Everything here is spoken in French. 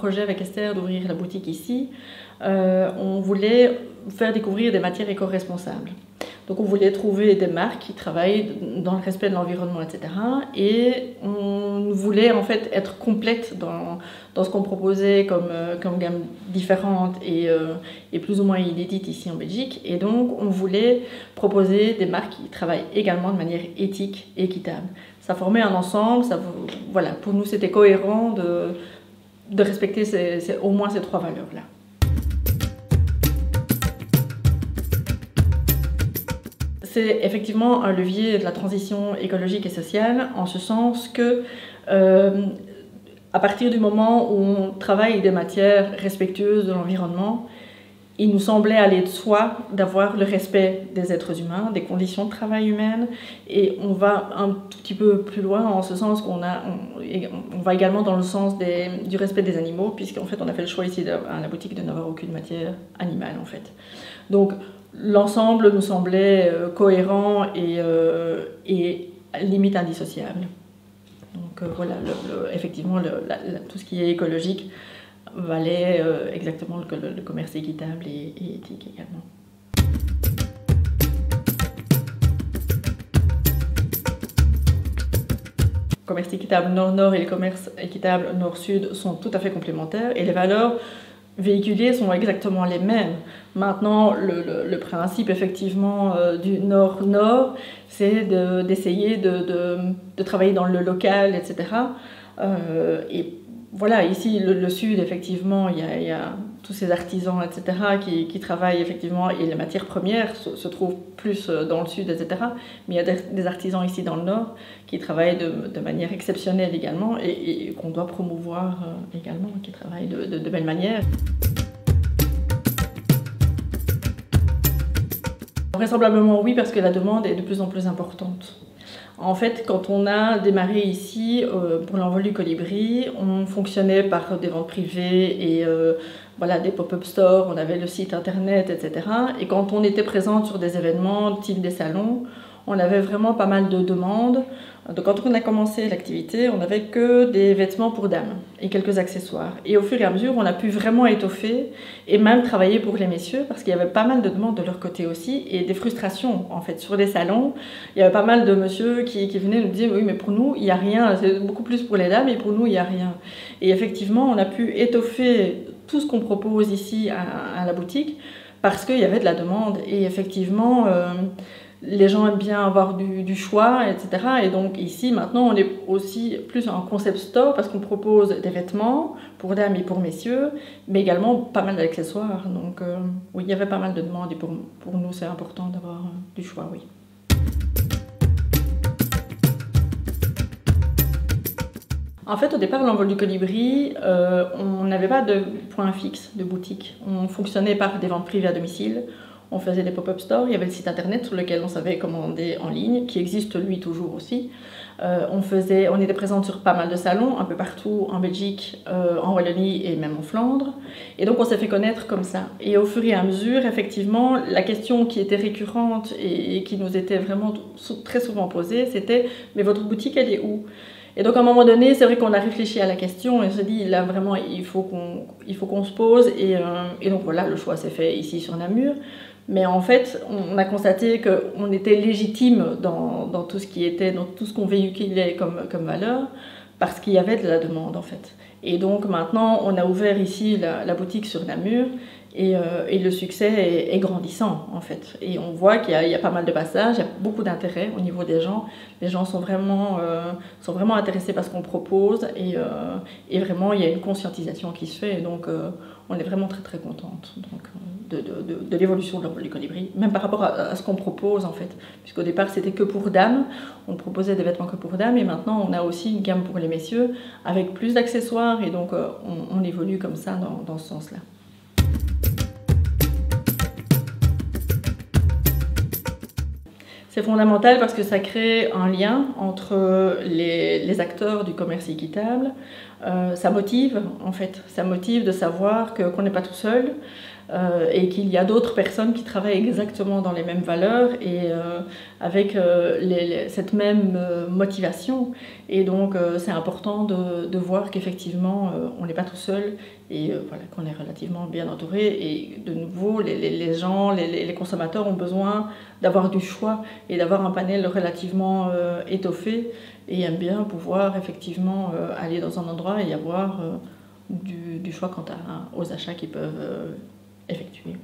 projet avec Esther d'ouvrir la boutique ici, on voulait faire découvrir des matières éco-responsables. Donc on voulait trouver des marques qui travaillent dans le respect de l'environnement, etc. Et on voulait en fait être complète dans ce qu'on proposait comme gamme différente et plus ou moins inédite ici en Belgique. Et donc on voulait proposer des marques qui travaillent également de manière éthique et équitable. Ça formait un ensemble, voilà, pour nous c'était cohérent de respecter au moins ces trois valeurs-là. C'est effectivement un levier de la transition écologique et sociale, en ce sens que, à partir du moment où on travaille avec des matières respectueuses de l'environnement, il nous semblait aller de soi d'avoir le respect des êtres humains, des conditions de travail humaines, et on va un tout petit peu plus loin en ce sens qu'on va également dans le sens du respect des animaux, puisqu'en fait on a fait le choix ici à la boutique de n'avoir aucune matière animale en fait. Donc l'ensemble nous semblait cohérent et limite indissociable. Donc voilà, effectivement tout ce qui est écologique valait exactement le commerce équitable et éthique également. Le commerce équitable nord-nord et le commerce équitable nord-sud sont tout à fait complémentaires et les valeurs véhiculées sont exactement les mêmes. Maintenant, le principe effectivement du nord-nord, c'est d'essayer de travailler dans le local, etc. Et voilà, ici, le sud, effectivement, il y a tous ces artisans, etc., qui travaillent, effectivement, et les matières premières se trouvent plus dans le sud, etc. Mais il y a des artisans ici dans le nord qui travaillent de manière exceptionnelle également et qu'on doit promouvoir également, qui travaillent de belle manière. Vraisemblablement oui, parce que la demande est de plus en plus importante. En fait, quand on a démarré ici pour l'envol du colibri, on fonctionnait par des ventes privées et voilà, des pop-up stores, on avait le site internet, etc. Et quand on était présente sur des événements, type des salons, on avait vraiment pas mal de demandes. Donc quand on a commencé l'activité, on n'avait que des vêtements pour dames et quelques accessoires. Et au fur et à mesure, on a pu vraiment étoffer et même travailler pour les messieurs parce qu'il y avait pas mal de demandes de leur côté aussi et des frustrations en fait sur les salons. Il y avait pas mal de messieurs qui venaient nous dire oui mais pour nous il n'y a rien, c'est beaucoup plus pour les dames et pour nous il n'y a rien. Et effectivement on a pu étoffer tout ce qu'on propose ici à la boutique parce qu'il y avait de la demande et effectivement les gens aiment bien avoir du choix, etc. Et donc ici, maintenant, on est aussi plus un concept store parce qu'on propose des vêtements pour dames et pour messieurs, mais également pas mal d'accessoires. Donc oui, il y avait pas mal de demandes et pour nous, c'est important d'avoir du choix, oui. En fait, au départ, l'envol du colibri, on n'avait pas de point fixe de boutique. On fonctionnait par des ventes privées à domicile. On faisait des pop-up stores, il y avait le site internet sur lequel on savait commander en ligne, qui existe lui toujours aussi. On était présente sur pas mal de salons, un peu partout en Belgique, en Wallonie et même en Flandre. Et donc on s'est fait connaître comme ça. Et au fur et à mesure, effectivement, la question qui était récurrente et qui nous était vraiment très souvent posée, c'était « mais votre boutique, elle est où ?» Et donc à un moment donné, c'est vrai qu'on a réfléchi à la question et on s'est dit là vraiment il faut qu'on se pose et donc voilà, le choix s'est fait ici sur Namur. Mais en fait, on a constaté qu'on était légitime dans tout ce qui était, dans tout ce qu'on véhiculait comme valeur, parce qu'il y avait de la demande en fait. Et donc maintenant, on a ouvert ici la boutique sur Namur et le succès est grandissant en fait. Et on voit qu'il y a pas mal de passages, il y a beaucoup d'intérêt au niveau des gens. Les gens sont vraiment intéressés par ce qu'on propose et vraiment il y a une conscientisation qui se fait. Et donc on est vraiment très très contente de l'évolution de l'envol du colibri, même par rapport à ce qu'on propose en fait. Puisqu'au départ c'était que pour dames, on proposait des vêtements que pour dames et maintenant on a aussi une gamme pour les messieurs avec plus d'accessoires et donc on évolue comme ça dans ce sens-là. C'est fondamental parce que ça crée un lien entre les acteurs du commerce équitable, Ça motive en fait, ça motive de savoir qu'on n'est pas tout seul et qu'il y a d'autres personnes qui travaillent exactement dans les mêmes valeurs et avec cette même motivation. Et donc c'est important de voir qu'effectivement on n'est pas tout seul et voilà, qu'on est relativement bien entouré. Et de nouveau, les gens, les consommateurs ont besoin d'avoir du choix et d'avoir un panel relativement étoffé et aiment bien pouvoir effectivement aller dans un endroit et avoir du choix quant aux achats qu'ils peuvent effectuer.